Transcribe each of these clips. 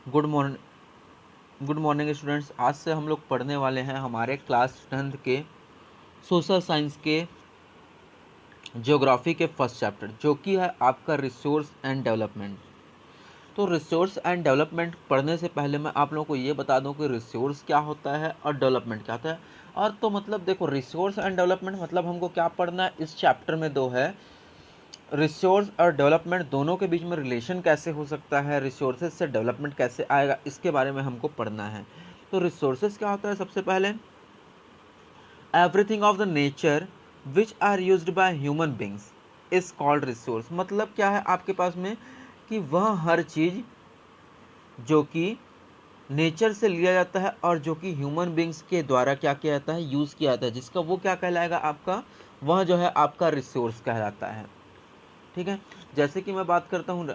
Good morning students. आज से हम लोग पढ़ने वाले हैं हमारे क्लास 10th के सोशल साइंस के ज्योग्राफी के फर्स्ट चैप्टर, जो कि है आपका रिसोर्स एंड डेवलपमेंट। तो रिसोर्स एंड डेवलपमेंट पढ़ने से पहले मैं आप लोगों को ये बता दूं कि रिसोर्स क्या होता है और डेवलपमेंट क्या होता है। और तो मतलब देखो, रिसोर्स एंड डेवलपमेंट मतलब हमको क्या पढ़ना है, इस चैप्टर में दो है। रिसोर्स और डेवलपमेंट दोनों के बीच में रिलेशन कैसे हो सकता है, रिसोर्सेज से डेवलपमेंट कैसे आएगा, इसके बारे में हमको पढ़ना है। तो रिसोर्सेज क्या होता है, सबसे पहले everything of the nature which are used by human beings is called resource. मतलब क्या है आपके पास में कि वह हर चीज़ जो कि नेचर से लिया जाता है और जो कि ह्यूमन बींग्स के द्वारा क्या किया जाता है, यूज़ किया जाता है, जिसका वो क्या कहलाएगा आपका, वह जो है आपका रिसोर्स कहलाता है। ठीक है। जैसे कि मैं बात करता हूँ,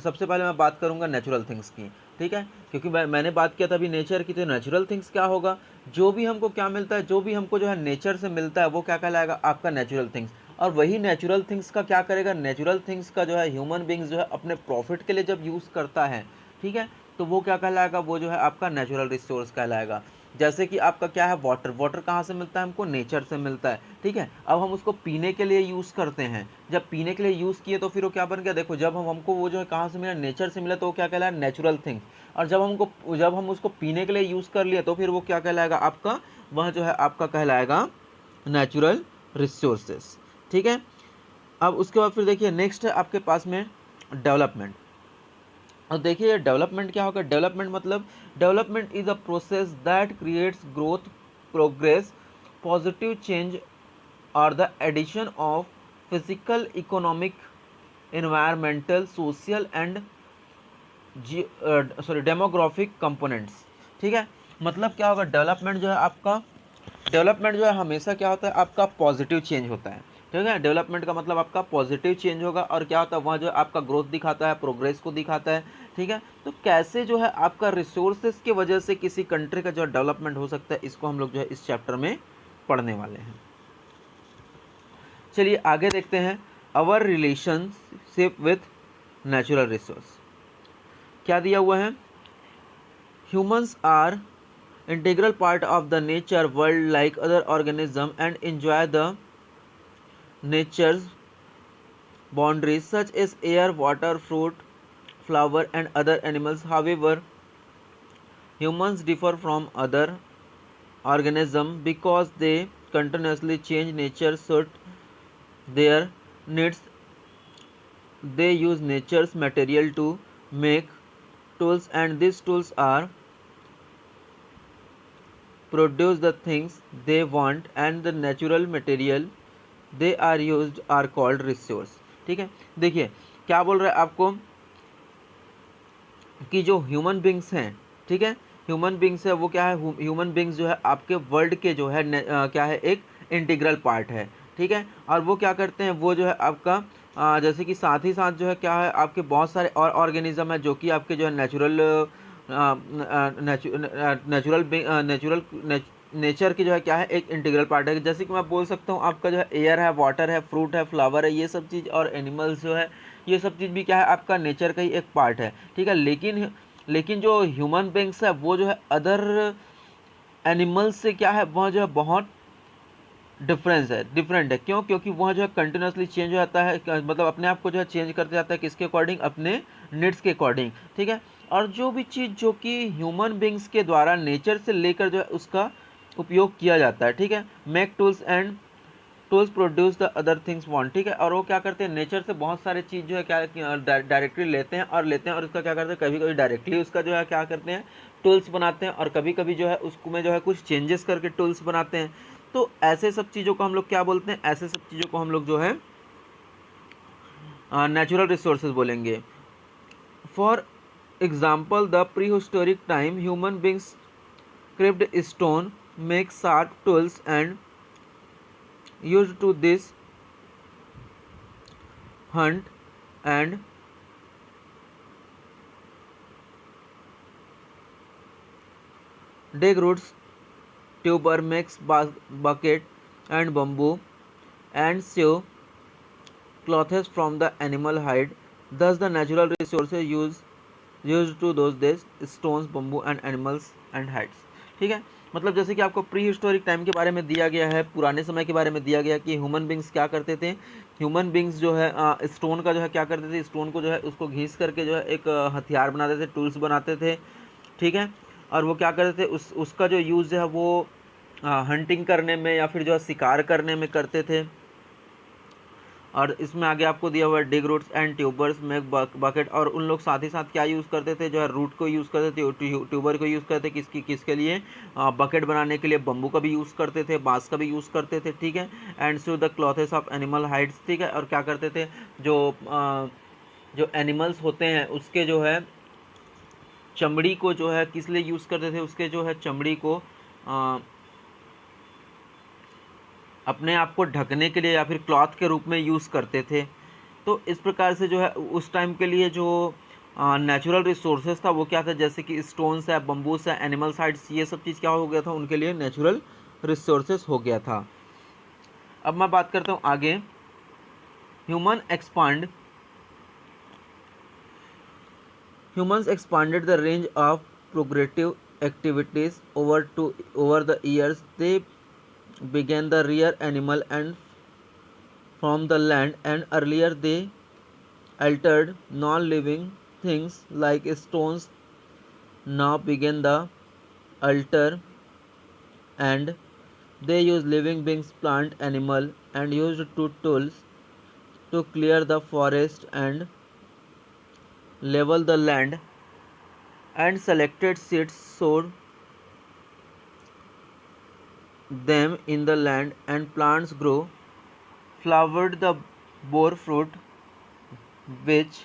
सबसे पहले मैं बात करूँगा नेचुरल थिंग्स की। ठीक है, क्योंकि मैंने बात किया था अभी नेचर की। तो नेचुरल थिंग्स क्या होगा, जो भी हमको क्या मिलता है, जो भी हमको जो है नेचर से मिलता है, वो क्या कहलाएगा आपका नेचुरल थिंग्स। और वही नेचुरल थिंग्स का क्या करेगा, नेचुरल थिंग्स का जो है ह्यूमन बींग्स जो है अपने प्रॉफिट के लिए जब यूज़ करता है, ठीक है, तो वो क्या कहलाएगा, वो जो है आपका नेचुरल रिसोर्स कहलाएगा। जैसे कि आपका क्या है, वाटर। वाटर कहाँ से मिलता है हमको, नेचर से मिलता है। ठीक है, अब हम उसको पीने के लिए यूज़ करते हैं। जब पीने के लिए यूज़ किए तो फिर वो क्या बन गया, देखो, जब हमको वो जो है कहाँ से मिला, नेचर से मिला, तो वो क्या कहलाया, नेचुरल थिंग्स। और जब हम उसको पीने के लिए यूज़ कर लिया तो फिर वो क्या कहलाएगा आपका, वह जो है आपका कहलाएगा नेचुरल रिसोर्सेस। ठीक है। अब उसके बाद फिर देखिए नेक्स्ट है आपके पास में डेवलपमेंट। और देखिए डेवलपमेंट क्या होगा, डेवलपमेंट मतलब development is a process that creates growth, progress, positive change और the addition of physical, economic, environmental, social and demographic components. ठीक है, मतलब क्या होगा, डेवलपमेंट जो है आपका, डेवलपमेंट जो है हमेशा क्या होता है आपका, पॉजिटिव चेंज होता है। ठीक है, डेवलपमेंट का मतलब आपका पॉजिटिव चेंज होगा। और क्या होता है, वहाँ जो है आपका ग्रोथ दिखाता है, प्रोग्रेस को दिखाता है। ठीक है, तो कैसे जो है आपका रिसोर्सेज की वजह से किसी कंट्री का जो है डेवलपमेंट हो सकता है, इसको हम लोग जो है इस चैप्टर में पढ़ने वाले हैं। चलिए आगे देखते हैं, our relationship with natural resource. क्या दिया हुआ है, humans are integral part of the nature world like other organism and enjoy the nature's boundaries such as air, water, fruit, flower and other animals. However, humans differ from other organisms because they continuously change nature suit their needs. They use nature's material to make tools, and these tools are produce the things they want, and the natural material they are used are called resource। ठीक है, देखिए क्या बोल रहा है आपको कि जो ह्यूमन बींग्स हैं, ठीक है, ह्यूमन बींग्स है वो क्या है, ह्यूमन बींग्स जो है आपके वर्ल्ड के जो है क्या है, एक इंटीग्रल पार्ट है। ठीक है, और वो क्या करते हैं, वो जो है आपका जैसे कि साथ ही साथ जो है क्या है, आपके बहुत सारे और ऑर्गेनिज्म है जो कि आपके जो है नेचुरल नेचर की जो है क्या है, एक इंटीग्रल पार्ट है। जैसे कि मैं बोल सकता हूँ आपका जो है एयर है, वाटर है, फ्रूट है, फ्लावर है, ये सब चीज़, और एनिमल्स जो है, ये सब चीज़ भी क्या है आपका नेचर का ही एक पार्ट है। ठीक है, लेकिन जो ह्यूमन बींग्स है वो जो है अदर एनिमल्स से क्या है, वह जो है बहुत डिफरेंट है। क्यों, क्योंकि वह जो है कंटिन्यूसली चेंज हो जाता है, मतलब अपने आप को जो है चेंज करते जाता है, किसके अकॉर्डिंग, अपने नीड्स के अकॉर्डिंग। ठीक है, और जो भी चीज़ जो कि ह्यूमन बींग्स के द्वारा नेचर से लेकर जो है उसका उपयोग किया जाता है। ठीक है, make tools and tools produce the other things want. ठीक है, और वो क्या करते हैं, नेचर से बहुत सारे चीज़ जो है क्या डायरेक्टली लेते हैं और उसका क्या करते हैं, कभी कभी डायरेक्टली उसका जो है क्या करते हैं, टूल्स बनाते हैं, और कभी कभी जो है उसको में जो है कुछ चेंजेस करके टूल्स बनाते हैं। तो ऐसे सब चीज़ों को हम लोग क्या बोलते हैं, ऐसे सब चीज़ों को हम लोग जो है नेचुरल रिसोर्सेज बोलेंगे। For example, the prehistoric time human beings chipped stone, make sharp tools and use to this hunt and dig roots, tuber makes bucket and bamboo, and sew clothes from the animal hide. Thus, the natural resources used used to those days stones, bamboo and animals and hides. ठीक है, मतलब जैसे कि आपको pre historic time के बारे में दिया गया है, पुराने समय के बारे में दिया गया कि ह्यूमन बींग्स क्या करते थे। ह्यूमन बींग्स जो है स्टोन का जो है क्या करते थे, स्टोन को जो है उसको घीस करके जो है एक हथियार बनाते थे, टूल्स बनाते थे। ठीक है, और वो क्या करते थे, उसका जो यूज़ है वो हंटिंग करने में या फिर जो है शिकार करने में करते थे। और इसमें आगे आपको दिया हुआ है dig roots and tubers make bucket, और उन लोग साथ ही साथ क्या यूज़ करते थे, जो है रूट को यूज़ करते थे, ट्यूबर को यूज़ करते थे, किसके लिए, बकेट बनाने के लिए। बम्बू का भी यूज़ करते थे, बांस का भी यूज़ करते थे। ठीक है, and so the clothes of animal hides. ठीक है, और क्या करते थे, जो एनिमल्स होते हैं उसके जो है चमड़ी को जो है किस लिए यूज़ करते थे, उसके जो है चमड़ी को अपने आप को ढकने के लिए या फिर क्लॉथ के रूप में यूज़ करते थे। तो इस प्रकार से जो है उस टाइम के लिए जो नेचुरल रिसोर्सेज था वो क्या था, जैसे कि स्टोन्स है, बम्बूस है, एनिमल साइड्स, ये सब चीज़ क्या हो गया था, उनके लिए नेचुरल रिसोर्सेज हो गया था। अब मैं बात करता हूँ आगे, human expand Humans expanded the range of progressive activities over the years. They began the rear animal and from the land, and earlier they altered non-living things like stones. Now began the alter, and they use living beings, plant, animal, and used two tools to clear the forest and level the land, and selected seeds sowed them in the land, and plants grow, flowered the bore fruit, which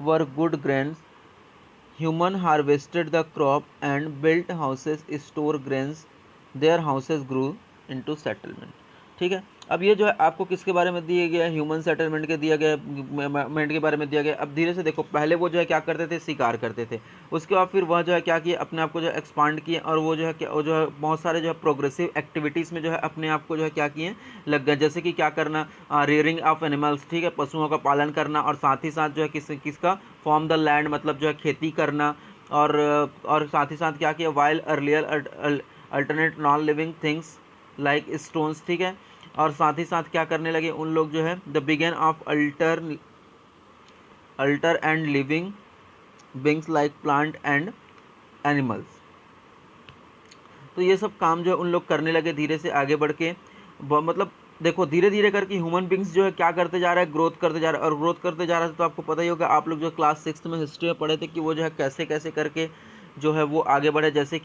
were good grains. Human harvested the crop and built houses, store grains. Their houses grew into settlement. ठीक है, अब ये जो है आपको किसके बारे में दिए गया है, ह्यूमन सेटलमेंट के दिया गया, मेंट के बारे में दिया गया। अब धीरे से देखो, पहले वो जो है क्या करते थे, शिकार करते थे। उसके बाद फिर वह जो है क्या किए, अपने आप को जो है एक्सपांड किए, और वो जो है क्या, वो जो है बहुत सारे जो है प्रोग्रेसिव एक्टिविटीज़ में जो है अपने आप को जो है क्या किए, लग गए। जैसे कि क्या करना, रेयरिंग ऑफ एनिमल्स, ठीक है, पशुओं का पालन करना, और साथ ही साथ जो है किसका, फॉर्म द लैंड, मतलब जो है खेती करना। और साथ ही साथ क्या किया, while earlier alternate non living things like stones. ठीक है, और साथ ही साथ क्या करने लगे उन लोग, जो है the begin of alter and living beings like plant and animals. तो ये सब काम जो है उन लोग करने लगे धीरे से आगे बढ़ के। मतलब देखो, धीरे धीरे करके ह्यूमन बींग्स जो है क्या करते जा रहा है, ग्रोथ करते जा रहा है, और ग्रोथ करते जा रहा है। तो आपको पता ही होगा, आप लोग जो क्लास 6 में हिस्ट्री में पढ़े थे, कि वो जो है कैसे कैसे करके जो है वो आगे बढ़े। जैसे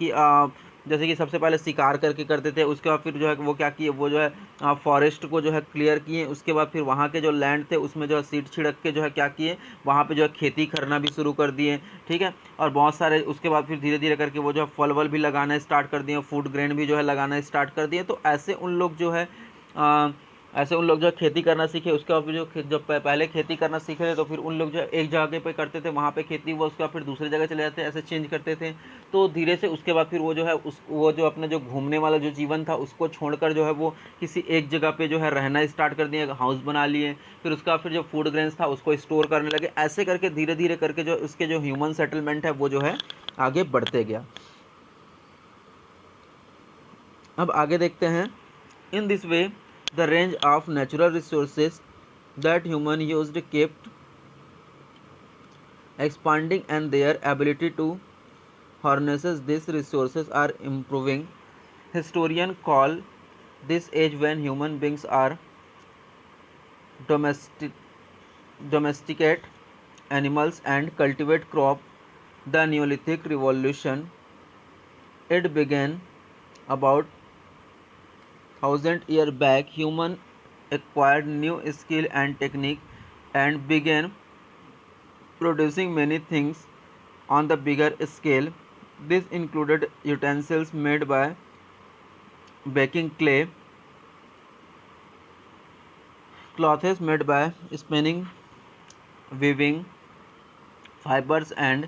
कि सबसे पहले शिकार करके करते थे, उसके बाद फिर जो है वो क्या किए, वो जो है फॉरेस्ट को जो है क्लियर किए। उसके बाद फिर वहाँ के जो लैंड थे उसमें जो है सीड छिड़क के जो है क्या किए, वहाँ पे जो है खेती करना भी शुरू कर दिए। ठीक है, और बहुत सारे उसके बाद फिर धीरे धीरे करके वो जो है फल वल भी लगाना स्टार्ट कर दिए, फूड ग्रेन भी जो है लगाना स्टार्ट कर दिए। तो ऐसे उन लोग जो है खेती करना सीखे। उसके बाद फिर जब पहले खेती करना सीखे थे, तो फिर उन लोग जो एक जगह पे करते थे, वहाँ पे खेती हुआ, उसके बाद फिर दूसरी जगह चले जाते, ऐसे चेंज करते थे। तो धीरे से उसके बाद फिर वो जो है वो जो अपने जो घूमने वाला जो जीवन था उसको छोड़कर जो है वो किसी एक जगह पे जो है रहना स्टार्ट कर दिए, हाउस बना लिए। फिर उसका फिर जो फूड ग्रेन्स था उसको स्टोर करने लगे। ऐसे करके धीरे धीरे करके जो उसके जो ह्यूमन सेटलमेंट है वो जो है आगे बढ़ते गया। अब आगे देखते हैं, in this way the range of natural resources that human used kept expanding, and their ability to harness these resources are improving. Historians call this age when human beings are domesticate animals and cultivate crop, the Neolithic revolution. It began about 1000 years back. Human acquired new skill and technique and began producing many things on the bigger scale. This included utensils made by baking clay, clothes made by spinning, weaving fibers, and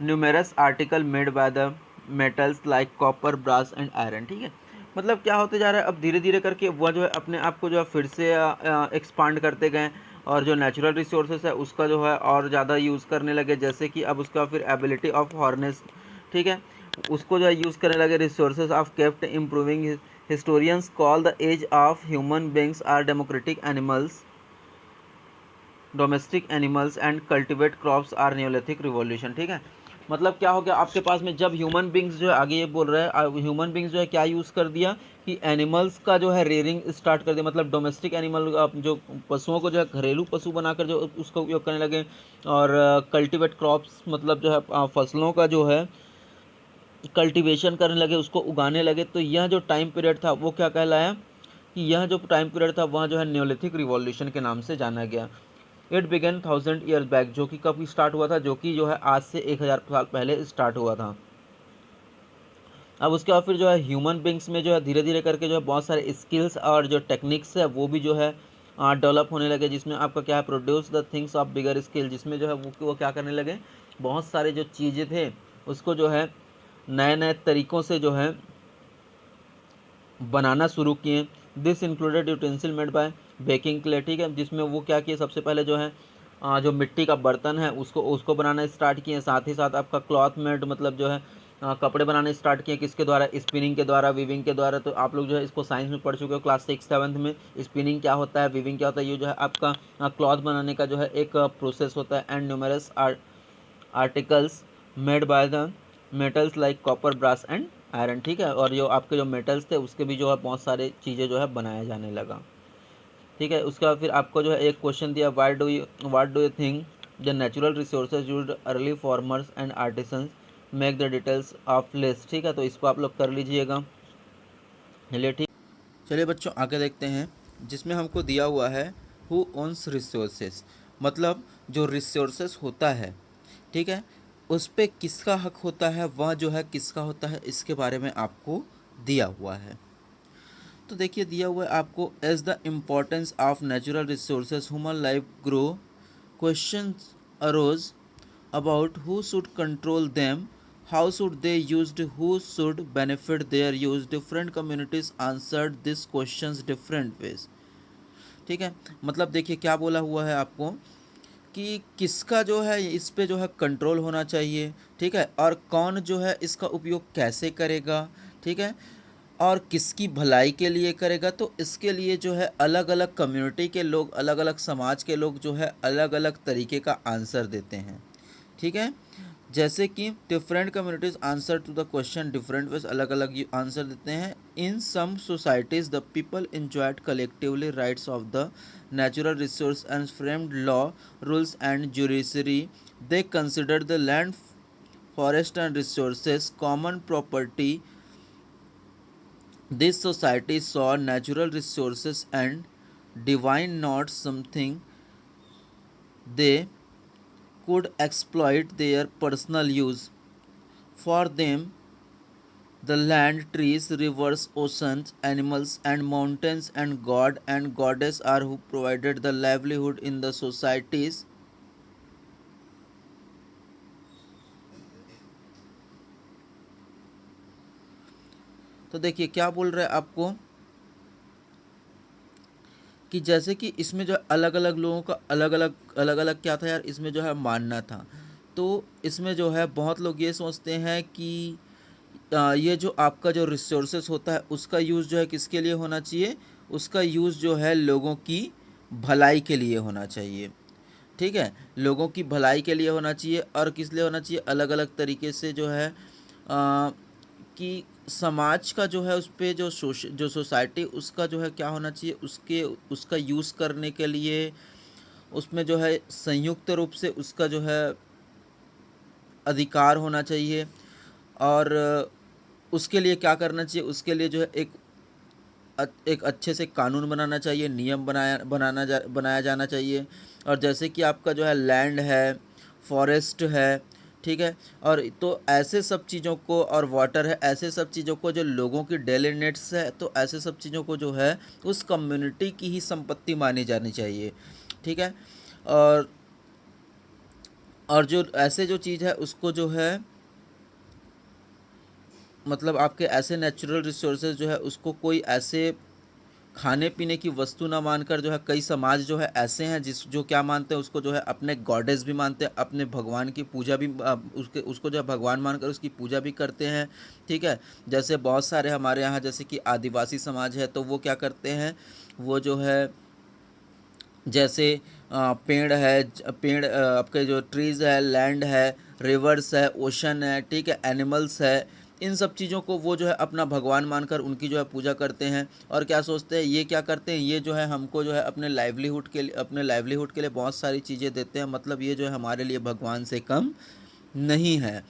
numerous articles made by the metals like copper, brass and iron. ठीक है, मतलब क्या होते जा रहा है, अब धीरे धीरे करके वह जो है अपने आप को जो है फिर से एक्सपांड करते गए, और जो नेचुरल रिसोर्सेज है उसका जो है और ज़्यादा यूज़ करने लगे, जैसे कि अब उसका फिर एबिलिटी ऑफ हॉर्नेस, ठीक है, उसको जो है यूज़ करने लगे। Resources of kept improving, historians call the age of human beings are democratic animals, domestic animals and cultivate crops are neolithic revolution, ठीक है। मतलब क्या हो गया आपके पास में, जब ह्यूमन बींग्स जो है, आगे ये बोल रहे हैं ह्यूमन बींग्स जो है क्या यूज़ कर दिया कि एनिमल्स का जो है रेयरिंग स्टार्ट कर दिया, मतलब डोमेस्टिक एनिमल जो पशुओं को जो है घरेलू पशु बनाकर जो उसका उपयोग करने लगे। और कल्टिवेट क्रॉप्स मतलब जो है फसलों का जो है कल्टीवेशन करने लगे, उसको उगाने लगे। तो यह जो टाइम पीरियड था वो क्या कहलाया कि यह जो टाइम पीरियड था वह जो है न्योलिथिक रिवॉल्यूशन के नाम से जाना गया। इट बिगन 1000 ईयर्स बैक, जो कि कब स्टार्ट हुआ था, जो कि जो है आज से 1000 साल पहले स्टार्ट हुआ था। अब उसके बाद फिर जो है ह्यूमन बींग्स में जो है धीरे धीरे करके जो है बहुत सारे स्किल्स और जो टेक्निक्स है वो भी जो है डेवलप होने लगे, जिसमें आपका क्या है produce the things of bigger scale, जिसमें जो है वो क्या करने लगे, बहुत सारे जो चीज़ें थे उसको जो है नए नए तरीक़ों से जो है बनाना शुरू किए। This included utensil made by baking clay, ठीक है, जिसमें वो क्या किए, सबसे पहले जो है जो मिट्टी का बर्तन है उसको उसको बनाना स्टार्ट किए। साथ ही साथ आपका क्लॉथ मेड मतलब जो है कपड़े बनाने स्टार्ट किए, किसके द्वारा, स्पिनिंग के द्वारा, वीविंग के द्वारा। तो आप लोग जो है इसको साइंस में पढ़ चुके हो क्लास 6-7 में, स्पिनिंग क्या होता है, वीविंग क्या होता है। ये जो है आपका क्लॉथ बनाने का जो है एक प्रोसेस होता है। And numerous articles made by the metals like copper, brass and iron, ठीक है। और जो आपके जो मेटल्स थे उसके भी जो है बहुत सारे चीज़ें जो है बनाया जाने लगा, ठीक है। उसके बाद फिर आपको जो है एक क्वेश्चन दिया, what do you think the natural resources used early farmers and artisans make the details of list, ठीक है। तो इसको आप लोग कर लीजिएगा, चलिए ठीक। चलिए बच्चों आगे देखते हैं, जिसमें हमको दिया हुआ है हु ओन्स रिसोर्सेज, मतलब जो रिसोर्सेज होता है, ठीक है, उस पर किसका हक होता है, वह जो है किसका होता है, इसके बारे में आपको दिया हुआ है। तो देखिए दिया हुआ है आपको, as the importance of natural resources human life grow, question arose about who should control them, how should they used, who should benefit their use. Different communities answered these questions different ways, ठीक है। मतलब देखिए क्या बोला हुआ है आपको कि किसका जो है इस पे जो है कंट्रोल होना चाहिए, ठीक है, और कौन जो है इसका उपयोग कैसे करेगा, ठीक है, और किसकी भलाई के लिए करेगा। तो इसके लिए जो है अलग अलग कम्युनिटी के लोग, अलग अलग समाज के लोग जो है अलग अलग तरीके का आंसर देते हैं, ठीक है। जैसे कि different communities answer to the question different ways, अलग अलग आंसर देते हैं। In some societies the people enjoyed collectively rights of the natural resource and framed law, rules and judiciary. They considered the land, forest and resources common property. This society saw natural resources and divine not something they could exploit their personal use. For them, the land, trees, rivers, oceans, animals, and mountains, and God and Goddess are who provided the livelihood in the societies. तो देखिए क्या बोल रहे हैं आपको कि जैसे कि इसमें जो अलग अलग लोगों का अलग अलग क्या था यार, इसमें जो है मानना था। तो इसमें जो है बहुत लोग ये सोचते हैं कि ये जो आपका जो रिसोर्सेस होता है उसका यूज़ जो है किसके लिए होना चाहिए, उसका यूज़ जो है लोगों की भलाई के लिए होना चाहिए, ठीक है, लोगों की भलाई के लिए होना चाहिए। और किस लिए होना चाहिए, अलग अलग तरीके से जो है कि समाज का जो है उस पर जो सोसाइटी उसका जो है क्या होना चाहिए, उसका यूज़ करने के लिए उसमें जो है संयुक्त रूप से उसका जो है अधिकार होना चाहिए। और उसके लिए क्या करना चाहिए, उसके लिए जो है एक अच्छे से कानून बनाना चाहिए, नियम बनाया जाना चाहिए। और जैसे कि आपका जो है लैंड है, फॉरेस्ट है, ठीक है, और तो ऐसे सब चीज़ों को, और वाटर है, ऐसे सब चीज़ों को जो लोगों की डेली नीड्स है, तो ऐसे सब चीज़ों को जो है उस कम्युनिटी की ही संपत्ति मानी जानी चाहिए, ठीक है। और और जो ऐसे जो चीज़ है उसको जो है मतलब आपके ऐसे नेचुरल रिसोर्सेज जो है उसको कोई ऐसे खाने पीने की वस्तु ना मानकर जो है कई समाज जो है ऐसे हैं जो क्या मानते हैं उसको जो है अपने गॉडेस भी मानते हैं, अपने भगवान की पूजा भी उसको जो है भगवान मानकर उसकी पूजा भी करते हैं। ठीक है, जैसे बहुत सारे हमारे यहाँ जैसे कि आदिवासी समाज है तो वो क्या करते हैं, वो जो है जैसे पेड़ है पेड़ आपके जो ट्रीज़ है, लैंड है, रिवर्स है, ओशन है, ठीक है, एनिमल्स है, इन सब चीज़ों को वो जो है अपना भगवान मानकर उनकी जो है पूजा करते हैं। और क्या सोचते हैं, ये क्या करते हैं, ये जो है हमको जो है अपने लाइवलीहुड के लिए बहुत सारी चीज़ें देते हैं, मतलब ये जो है हमारे लिए भगवान से कम नहीं है।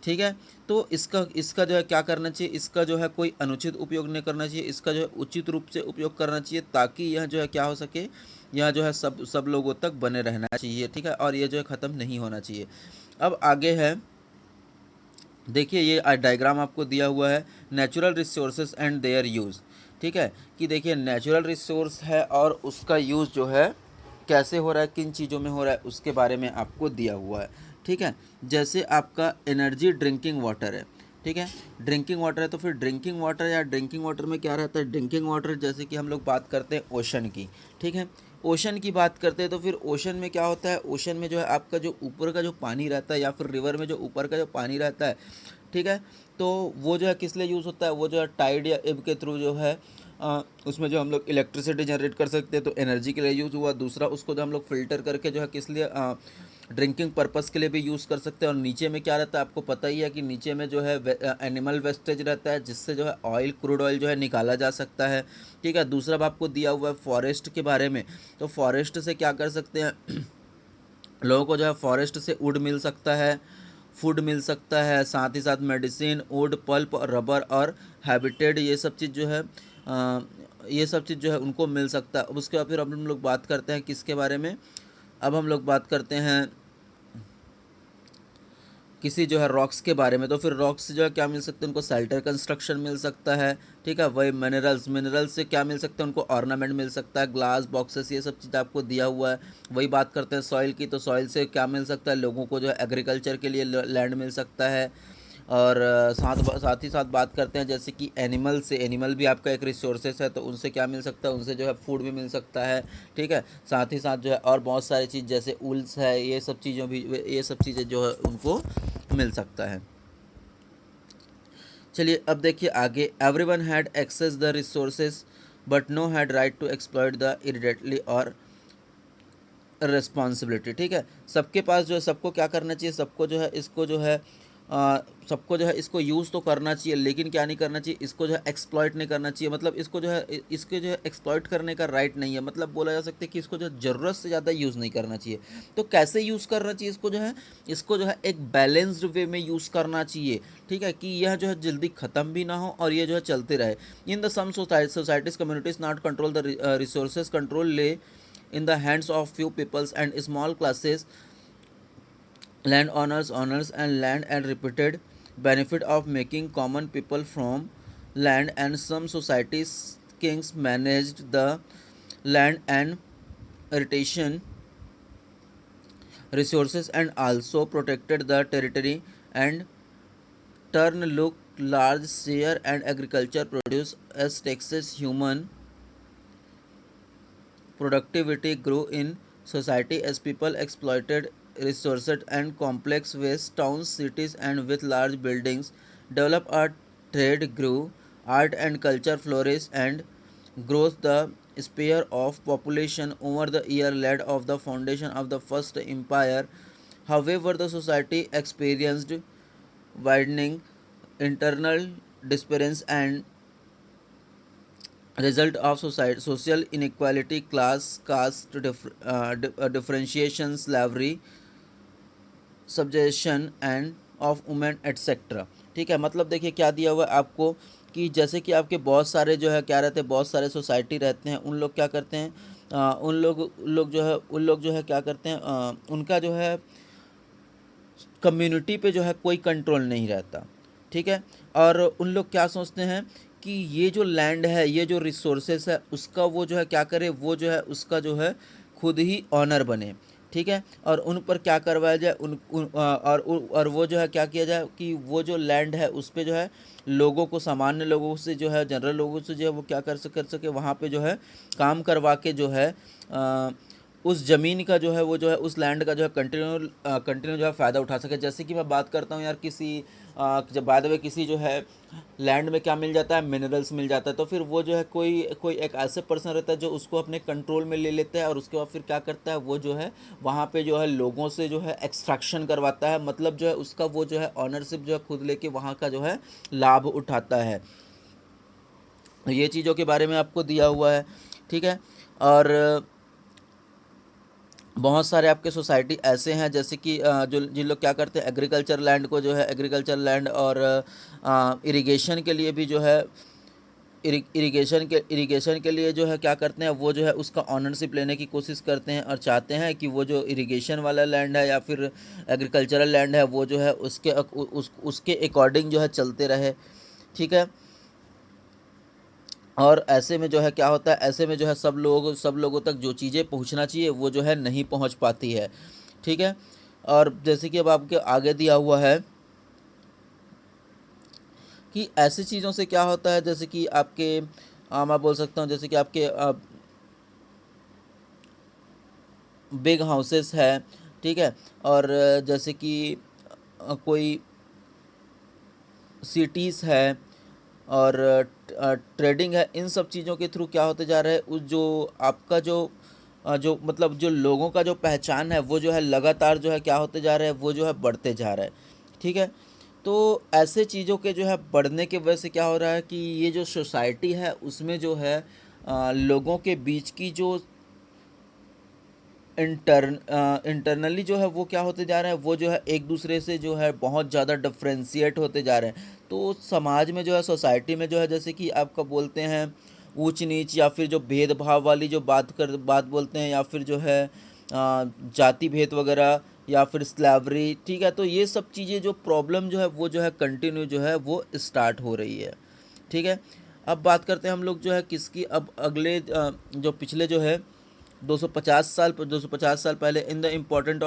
ठीक है, तो इसका इसका जो है क्या करना चाहिए, इसका जो है कोई अनुचित उपयोग नहीं करना चाहिए, इसका जो है उचित रूप से उपयोग करना चाहिए, ताकि यह जो है क्या हो सके, यह जो है सब लोगों तक बने रहना चाहिए। ठीक है, और ये जो है ख़त्म नहीं होना चाहिए। अब आगे है, देखिए ये डायग्राम आपको दिया हुआ है, natural resources and there use. ठीक है, कि देखिए नेचुरल रिसोर्स है और उसका यूज़ जो है कैसे हो रहा है, किन चीज़ों में हो रहा है, उसके बारे में आपको दिया हुआ है। ठीक है, जैसे आपका एनर्जी ड्रिंकिंग वाटर है। ठीक है, ड्रिंकिंग वाटर है तो फिर ड्रिंकिंग वाटर या ड्रिंकिंग वाटर में क्या रहता है, ड्रिंकिंग वाटर जैसे कि हम लोग बात करते हैं ओशन की। ठीक है, ओशन की बात करते हैं तो फिर ओशन में क्या होता है, ओशन में जो है आपका जो ऊपर का जो पानी रहता है या फिर रिवर में जो ऊपर का जो पानी रहता है, ठीक है, तो वो जो है किस लिए यूज़ होता है, वो जो है टाइड या इब के थ्रू जो है उसमें जो हम लोग इलेक्ट्रिसिटी जनरेट कर सकते हैं तो एनर्जी के लिए यूज़ हुआ। दूसरा उसको जो हम लोग फ़िल्टर करके जो है किस लिए ड्रिंकिंग पर्पस के लिए भी यूज़ कर सकते हैं। और नीचे में क्या रहता है, आपको पता ही है कि नीचे में जो है एनिमल वेस्टेज रहता है, जिससे जो है ऑयल, क्रूड ऑयल जो है निकाला जा सकता है। ठीक है, दूसरा अब आपको दिया हुआ है फॉरेस्ट के बारे में, तो फॉरेस्ट से क्या कर सकते हैं लोगों को जो है फॉरेस्ट से वुड मिल सकता है, फूड मिल सकता है, साथ ही साथ मेडिसिन, वुड, पल्प, रबर और हैबिटेट, ये सब चीज़ जो है ये सब चीज़ जो है उनको मिल सकता है। अब उसके बाद फिर अब हम लोग बात करते हैं किसके बारे में, अब हम लोग बात करते हैं किसी जो है रॉक्स के बारे में। तो फिर रॉक्स से जो है क्या मिल सकते हैं, उनको शेल्टर कंस्ट्रक्शन मिल सकता है। ठीक है, वही मिनरल्स से क्या मिल सकता है, उनको ऑर्नामेंट मिल सकता है, ग्लास, बॉक्सेस, ये सब चीज़ आपको दिया हुआ है। वही बात करते हैं सॉइल की, तो सॉइल से क्या मिल सकता है, लोगों को जो है एग्रीकल्चर के लिए लैंड मिल सकता है। और साथ ही साथ बात करते हैं जैसे कि एनिमल से, एनिमल भी आपका एक रिसोर्सेस है, तो उनसे क्या मिल सकता है, उनसे जो है फूड भी मिल सकता है। ठीक है, साथ ही साथ जो है और बहुत सारी चीज़ जैसे उल्स है, ये सब चीज़ें जो है उनको मिल सकता है। चलिए अब देखिए आगे, everyone had access the resources but no had right to exploit the इरिडेटली और रिस्पॉन्सिबिलिटी। ठीक है, सबके पास जो है, सबको क्या करना चाहिए, सबको जो है इसको जो है सबको जो है इसको यूज़ तो करना चाहिए, लेकिन क्या नहीं करना चाहिए, इसको जो है एक्सप्लॉइट नहीं करना चाहिए। मतलब इसको जो है इसके जो है एक्सप्लॉइट करने का राइट नहीं है, मतलब बोला जा सकता है कि इसको जो है ज़रूरत से ज़्यादा यूज़ नहीं करना चाहिए। तो कैसे यूज़ करना चाहिए इसको जो है एक बैलेंस्ड वे में यूज़ करना चाहिए। ठीक है, कि यह जो है जल्दी ख़त्म भी ना हो और ये जो है चलते रहे। In the some societies communities not control the resources, control ले in the hands of few peoples and small classes, owners and land and reputed benefit of making common people from land. And some societies kings managed the land and retention resources and also protected the territory and turn look large share and agriculture produce as taxes human productivity grew in society as people exploited resources and complex ways. Towns, cities, and with large buildings developed, a trade grew, art and culture flourished, and growth the sphere of population over the year led of the foundation of the first empire. However, the society experienced widening internal disparities and result of society, social inequality, class, caste differentiation, slavery, subjection and of women etc। ठीक है, मतलब देखिए क्या दिया हुआ है आपको, कि जैसे कि आपके बहुत सारे जो है क्या रहते हैं, बहुत सारे सोसाइटी रहते हैं, उन लोग क्या करते हैं, उन लोग जो है क्या करते हैं, उनका जो है कम्युनिटी पे जो है कोई कंट्रोल नहीं रहता। ठीक है, और उन लोग क्या सोचते हैं कि ये जो लैंड है, ये जो रिसोर्सेस है, उसका वो जो है क्या करे, वो जो है उसका जो है खुद ही ऑनर बने, ठीक है, और उन पर क्या करवाया जाए, और वो जो है क्या किया जाए कि वो जो लैंड है उस पे जो है लोगों को, सामान्य लोगों से जो है, जनरल लोगों से जो है वो क्या कर सके, वहाँ पे जो है काम करवा के जो है उस ज़मीन का जो है वो जो है उस लैंड का जो है कंटिन्यू जो है फ़ायदा उठा सके। जैसे कि मैं बात करता हूँ यार किसी जब बाय द वे किसी जो है लैंड में क्या मिल जाता है, मिनरल्स मिल जाता है, तो फिर वो जो है कोई कोई एक ऐसे पर्सन रहता है जो उसको अपने कंट्रोल में ले लेता है, और उसके बाद फिर क्या करता है वो जो है वहाँ पे जो है लोगों से जो है एक्सट्रैक्शन करवाता है, मतलब जो है उसका वो जो है ऑनरशिप जो है खुद लेके वहाँ का जो है लाभ उठाता है। ये चीज़ों के बारे में आपको दिया हुआ है, ठीक है। और बहुत सारे आपके सोसाइटी ऐसे हैं जैसे कि जो जिन लोग क्या करते हैं, एग्रीकल्चर लैंड को जो है एग्रीकल्चर लैंड और इरिगेशन के लिए भी जो है इरिगेशन के लिए जो है क्या करते हैं, वो जो है उसका ऑनरशिप लेने की कोशिश करते हैं, और चाहते हैं कि वो जो इरिगेशन वाला लैंड है या फिर एग्रीकल्चरल लैंड है वो जो है उसके अकॉर्डिंग जो है चलते रहे, ठीक है। और ऐसे में जो है क्या होता है, ऐसे में जो है सब लोगों तक जो चीज़ें पहुंचना चाहिए वो जो है नहीं पहुंच पाती है, ठीक है। और जैसे कि अब आपके आगे दिया हुआ है कि ऐसी चीज़ों से क्या होता है, जैसे कि आपके मैं बोल सकता हूँ जैसे कि आपके बिग हाउसेस है, ठीक है। और जैसे कि कोई सिटीज़ है, और ट्रेडिंग है, इन सब चीज़ों के थ्रू क्या होते जा रहा है, उस जो आपका जो मतलब जो लोगों का जो पहचान है वो जो है लगातार जो है क्या होते जा रहा है, वो जो है बढ़ते जा रहा है, ठीक है। तो ऐसे चीज़ों के जो है बढ़ने की वजह से क्या हो रहा है कि ये जो सोसाइटी है उसमें जो है लोगों के बीच की जो इंटरनली जो है वो क्या होते जा रहे हैं, वो जो है एक दूसरे से जो है बहुत ज़्यादा डिफ्रेंशिएट होते जा रहे हैं। तो समाज में जो है, सोसाइटी में जो है, जैसे कि आपका बोलते हैं ऊंच नीच, या फिर जो भेदभाव वाली जो बात बोलते हैं, या फिर जो है जाति भेद वगैरह, या फिर स्लैवरी, ठीक है। तो ये सब चीज़ें जो प्रॉब्लम जो है वो जो है कंटिन्यू जो है वो स्टार्ट हो रही है, ठीक है। अब बात करते हैं हम लोग जो है किसकी, अब अगले जो पिछले जो है 250 साल पहले, in the important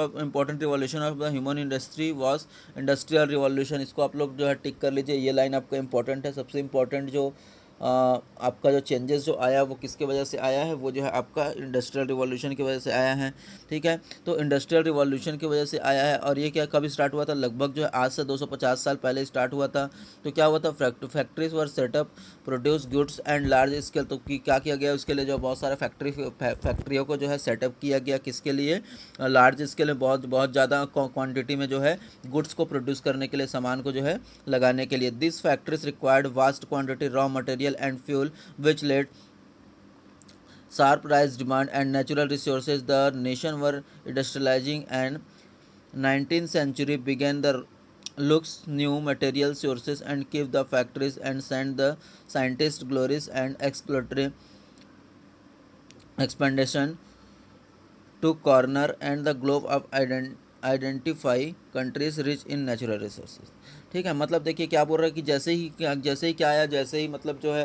revolution of the human industry was industrial revolution. इसको आप लोग जो है टिक कर लीजिए, ये लाइन आपका इंपॉर्टेंट है। सबसे इम्पोर्टेंट जो आपका जो चेंजेस जो आया वो किसके वजह से आया है, वो जो है आपका इंडस्ट्रियल रिवॉल्यूशन की वजह से आया है, ठीक है। तो इंडस्ट्रियल रिवॉल्यूशन की वजह से आया है, और ये क्या कब स्टार्ट हुआ था, लगभग जो है आज से 250 साल पहले स्टार्ट हुआ था। तो क्या हुआ था, factories were set up, produce goods and large scale. तो क्या किया गया उसके लिए, जो बहुत सारे फैक्ट्रियों को जो है सेटअप किया गया, किसके लिए, लार्ज स्केल में, बहुत बहुत ज़्यादा क्वांटिटी में जो है गुड्स को प्रोड्यूस करने के लिए, सामान को जो है लगाने के लिए। This factories required vast quantity raw material and fuel which lead sharp rise demand and natural resources. The nation were industrializing, and 19th century began the looks new material sources and keep the factories and send the scientists glories and exploratory expansion to corner and the globe of identify countries rich in natural resources, ठीक है। मतलब देखिए क्या बोल रहा है कि जैसे ही क्या आया, जैसे ही मतलब जो है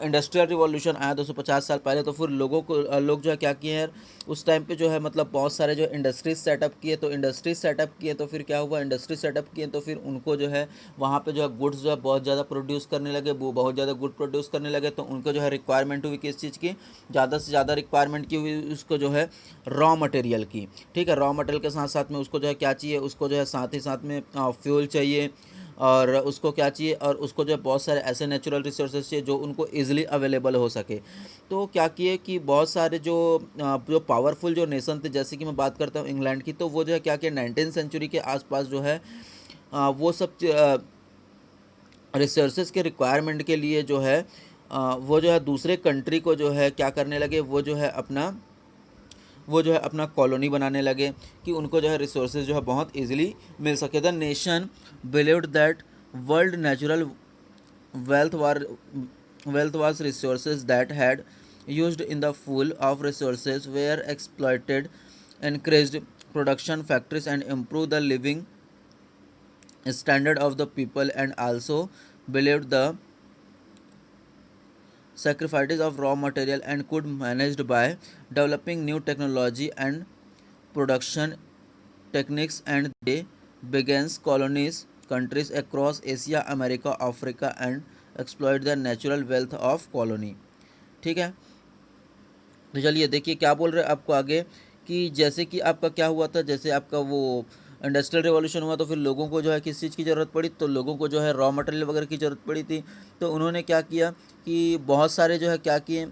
इंडस्ट्रियल रिवॉल्यूशन आया 250 साल पहले, तो फिर लोग जो है क्या किए हैं उस टाइम पे, जो है मतलब बहुत सारे जो इंडस्ट्रीज सेटअप किए। तो इंडस्ट्रीज सेटअप किए तो फिर क्या हुआ, इंडस्ट्री सेटअप किए तो फिर उनको जो है वहाँ पे जो है गुड्स जो है बहुत ज़्यादा प्रोड्यूस करने लगे, वो बहुत ज़्यादा गुड प्रोड्यूस करने लगे। तो उनको जो है रिक्वायरमेंट हुई किस चीज़ की, ज़्यादा से ज़्यादा रिक्वायरमेंट की हुई उसको जो है रॉ मटेरियल की, ठीक है। रॉ मटेरियल के साथ साथ में उसको जो है क्या चाहिए, उसको जो है साथ ही साथ में फ्यूल चाहिए, और उसको क्या चाहिए, और उसको जो है बहुत सारे ऐसे नेचुरल रिसोर्सेज चाहिए जो उनको ईजिली अवेलेबल हो सके। तो क्या किए कि बहुत सारे जो पावरफुल जो नेशन थे, जैसे कि मैं बात करता हूँ इंग्लैंड की, तो वो जो है क्या किया 19th सेंचुरी के आसपास जो है वो सब रिसोर्सेज के रिक्वायरमेंट के लिए जो है वो जो है दूसरे कंट्री को जो है क्या करने लगे, वो जो है अपना कॉलोनी बनाने लगे, कि उनको जो है रिसोर्सेज जो है बहुत इजीली मिल सके। The nation believed that world natural wealth war wealth was resources that had used in the pool of resources were exploited, increased production factories and improved the living standard of the people, and also believed the sacrifices of raw material and could managed by developing new technology and production techniques, and they began colonies countries across Asia, America, Africa and exploit the natural wealth of colony। ठीक है, तो चलिए देखिए क्या बोल रहे हैं आपको आगे कि जैसे कि आपका क्या हुआ था, जैसे आपका वो इंडस्ट्रियल रिवॉल्यूशन हुआ तो फिर लोगों को जो है किस चीज़ की ज़रूरत पड़ी, तो लोगों को जो है रॉ मटेरियल वगैरह की ज़रूरत पड़ी थी। तो उन्होंने क्या किया कि बहुत सारे जो है क्या किए,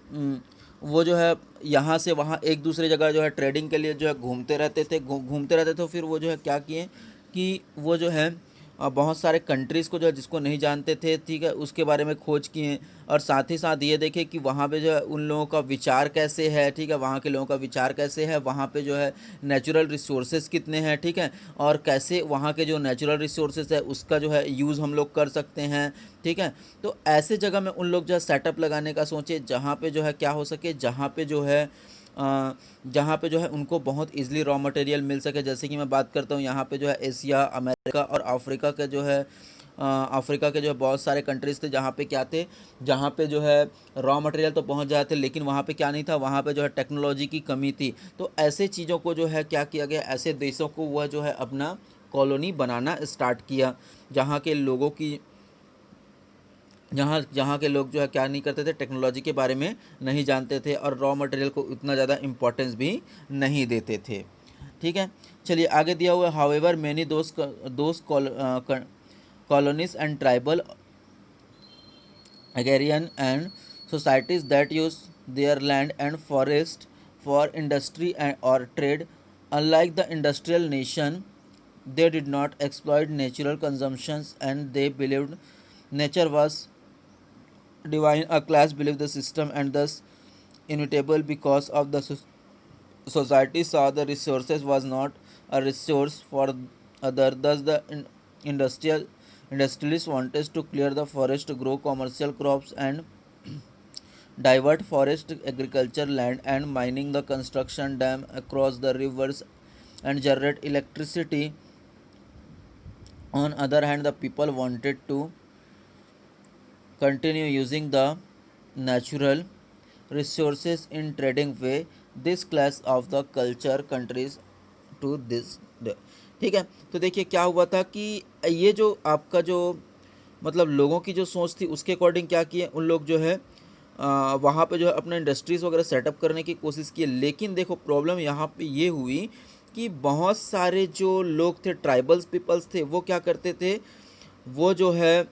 वो जो है यहाँ से वहाँ एक दूसरे जगह जो है ट्रेडिंग के लिए जो है घूमते रहते थे, घूमते रहते थे। तो फिर वो जो है क्या किए कि वो जो है बहुत सारे कंट्रीज़ को जो है जिसको नहीं जानते थे, ठीक है, उसके बारे में खोज किए। और साथ ही साथ ये देखें कि वहाँ पे जो है उन लोगों का विचार कैसे है, ठीक है, वहाँ के लोगों का विचार कैसे है, वहाँ पे जो है नेचुरल रिसोर्सेज कितने हैं, ठीक है, और कैसे वहाँ के जो नेचुरल रिसोर्सेज है उसका जो है यूज़ हम लोग कर सकते हैं, ठीक है। तो ऐसे जगह में उन लोग जो है सेटअप लगाने का सोचे जहाँ पे जो है क्या हो सके, जहाँ पे जो है उनको बहुत इजीली रॉ मटेरियल मिल सके। जैसे कि मैं बात करता हूँ यहाँ पे जो है एशिया, अमेरिका और अफ्रीका के जो है अफ्रीका के जो है बहुत सारे कंट्रीज़ थे जहाँ पे क्या थे, जहाँ पे जो है रॉ मटेरियल तो पहुँच जाते, लेकिन वहाँ पे क्या नहीं था, वहाँ पे जो है टेक्नोलॉजी की कमी थी। तो ऐसे चीज़ों को जो है क्या किया गया, ऐसे देशों को वह जो है अपना कॉलोनी बनाना स्टार्ट किया, जहाँ के लोगों की जहाँ जहाँ के लोग जो है क्या नहीं करते थे, टेक्नोलॉजी के बारे में नहीं जानते थे और रॉ मटेरियल को उतना ज़्यादा इम्पोर्टेंस भी नहीं देते थे। ठीक है, चलिए आगे दिया हुआ हाउएवर मैनी दोस्त colonies and tribal agrarian and societies that use their land and forest for industry or trade. Unlike the industrial nation, they did not exploit natural consumptions and they believed nature was divine. A class believed the system and thus immutable because of the society saw the resources was not a resource for other. Thus the industrialists wanted to clear the forest, grow commercial crops and divert forest agriculture land and mining, the construction dam across the rivers and generate electricity. On other hand, the people wanted to continue using the natural resources in trading way. This class of the culture countries to this day। ठीक है, तो देखिए क्या हुआ था कि ये जो आपका जो मतलब लोगों की जो सोच थी उसके अकॉर्डिंग क्या किए उन लोग जो है वहाँ पे जो है अपना इंडस्ट्रीज़ वगैरह सेटअप करने की कोशिश की। लेकिन देखो प्रॉब्लम यहाँ पे ये हुई कि बहुत सारे जो लोग थे, ट्राइबल्स पीपल्स थे, वो क्या करते थे, वो जो है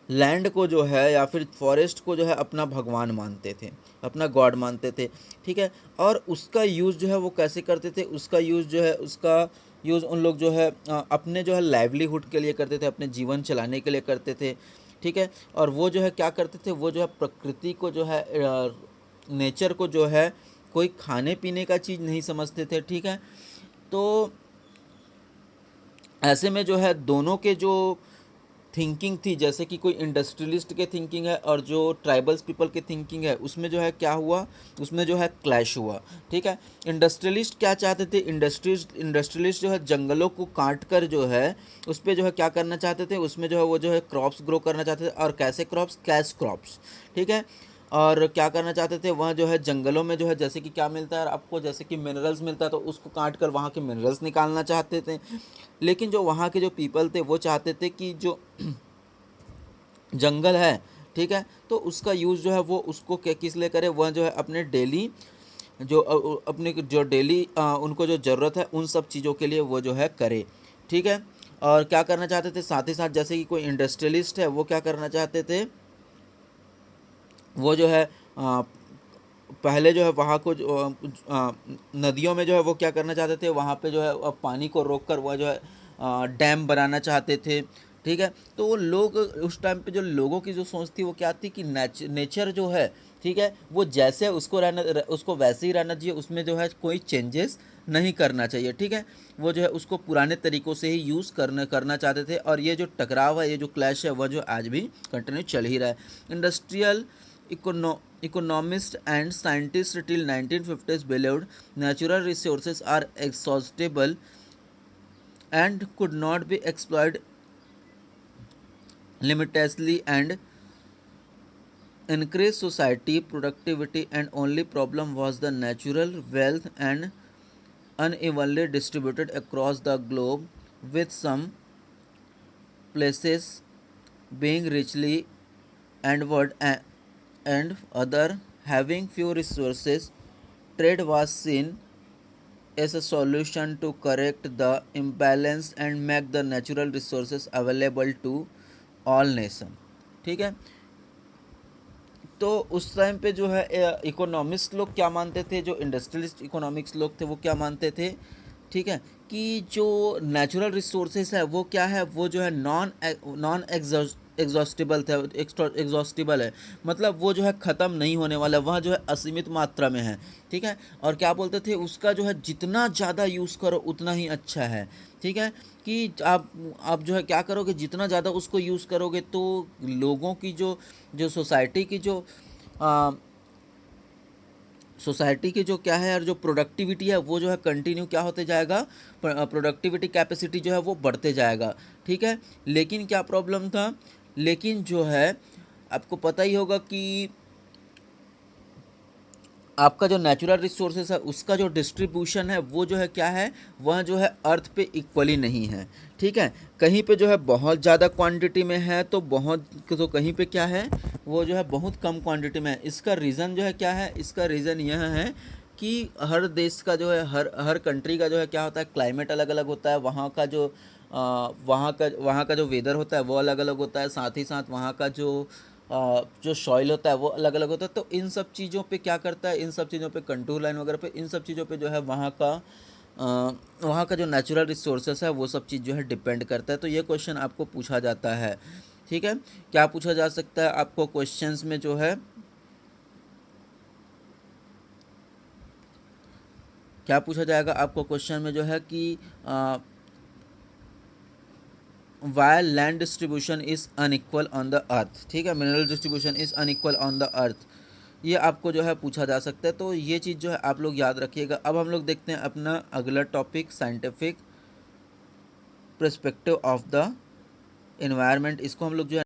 लैंड को जो है या फिर फॉरेस्ट को जो है अपना भगवान मानते थे, अपना गॉड मानते थे, ठीक है। और उसका यूज़ जो है वो कैसे करते थे, उसका यूज़ जो है उसका यूज़ उन लोग जो है अपने जो है लाइवलीहुड के लिए करते थे, अपने जीवन चलाने के लिए करते थे, ठीक है। और वो जो है क्या करते थे, वो जो है प्रकृति को जो है नेचर को जो है कोई खाने पीने का चीज़ नहीं समझते थे, ठीक है। तो ऐसे में जो है दोनों के जो थिंकिंग थी, जैसे कि कोई इंडस्ट्रियलिस्ट के थिंकिंग है और जो ट्राइबल्स पीपल की थिंकिंग है, उसमें जो है क्या हुआ, उसमें जो है क्लैश हुआ, ठीक है। इंडस्ट्रियलिस्ट क्या चाहते थे, इंडस्ट्रियलिस्ट जो है जंगलों को काट कर जो है उस पर जो है क्या करना चाहते थे, उसमें जो है वो जो है क्रॉप्स ग्रो करना चाहते थे। और कैसे क्रॉप्स, कैश क्रॉप्स, ठीक है। और क्या करना चाहते थे, वहाँ जो है जंगलों में जो है जैसे कि क्या मिलता है आपको, जैसे कि मिनरल्स मिलता है, तो उसको काट कर वहाँ के मिनरल्स निकालना चाहते थे। लेकिन जो वहाँ के जो पीपल थे वो चाहते थे कि जो जंगल है, ठीक है, तो उसका यूज़ जो है वो उसको किस लिए करे, वह जो है अपने डेली जो अपने जो डेली उनको जो ज़रूरत है उन सब चीज़ों के लिए वो जो है करे, ठीक है। और क्या करना चाहते थे, साथ ही साथ जैसे कि कोई इंडस्ट्रियलिस्ट है वो क्या करना चाहते थे, वो जो है पहले जो है वहाँ को नदियों में जो है वो क्या करना चाहते थे, वहाँ पे जो है पानी को रोक कर वह जो है डैम बनाना चाहते थे, ठीक है। तो वो लोग उस टाइम पे जो लोगों की जो सोच थी वो क्या थी कि नेचर जो है, ठीक है, वो जैसे उसको वैसे ही रहना चाहिए, उसमें जो है कोई चेंजेस नहीं करना चाहिए, ठीक है। वो जो है उसको पुराने तरीक़ों से ही यूज़ करना चाहते थे। और ये जो टकराव है, ये जो क्लैश है, वह जो आज भी कंटिन्यू चल ही रहा है। Industrial economists and scientists till 1950s believed natural resources are exhaustible and could not be exploited limitlessly and increase society productivity, and only problem was the natural wealth and unevenly distributed across the globe, with some places being richly endowed and other having few resources. Trade was seen as a solution to correct the imbalance and make the natural resources available to all nation. ठीक है, तो उस time पे जो है economics लोग क्या मानते थे, जो इंडस्ट्रियलिस्ट इकोनॉमिक्स लोग थे वो क्या मानते थे, ठीक है, कि जो नेचुरल रिसोर्सेज है वो क्या है, वो जो है नॉन एग्जॉस्टिबल थे, एग्जॉस्टिबल है, मतलब वो जो है ख़त्म नहीं होने वाला, वह जो है असीमित मात्रा में है, ठीक है। और क्या बोलते थे, उसका जो है जितना ज़्यादा यूज़ करो उतना ही अच्छा है, ठीक है, कि आप जो है क्या करोगे, जितना ज़्यादा उसको यूज़ करोगे तो लोगों की जो जो सोसाइटी की जो सोसाइटी की जो क्या है और जो प्रोडक्टिविटी है वो जो है कंटिन्यू क्या होते जाएगा, प्रोडक्टिविटी कैपेसिटी जो है वो बढ़ते जाएगा, ठीक है। लेकिन क्या प्रॉब्लम था, लेकिन जो है आपको पता ही होगा कि आपका जो नेचुरल रिसोर्सेज है उसका जो डिस्ट्रीब्यूशन है वो जो है क्या है, वह जो है अर्थ पे इक्वली नहीं है, ठीक है। कहीं पे जो है बहुत ज़्यादा क्वांटिटी में है तो कहीं पे क्या है, वो जो है बहुत कम क्वांटिटी में है। इसका रीज़न जो है क्या है, इसका रीज़न यह है कि हर देश का जो है हर कंट्री का जो है क्या होता है, क्लाइमेट अलग अलग होता है, वहाँ का जो वेदर होता है वो अलग अलग होता है, साथ ही साथ वहाँ का जो सॉइल होता है वो अलग अलग होता है। तो इन सब चीज़ों पे क्या करता है, इन सब चीज़ों पे कंटूर लाइन वगैरह पे, इन सब चीज़ों पे जो है वहाँ का जो नेचुरल रिसोर्सेस है वो सब चीज़ जो है डिपेंड करता है। तो ये क्वेश्चन आपको पूछा जाता है, ठीक है। क्या पूछा जा सकता है आपको क्वेश्चंस में जो है, क्या पूछा जाएगा आपको क्वेश्चन में जो है कि why land distribution is unequal on the earth, ठीक है, mineral distribution is unequal on the earth, ये आपको जो है पूछा जा सकता है। तो ये चीज़ जो है आप लोग याद रखिएगा। अब हम लोग देखते हैं अपना अगला topic, scientific perspective of the environment. इसको हम लोग जो है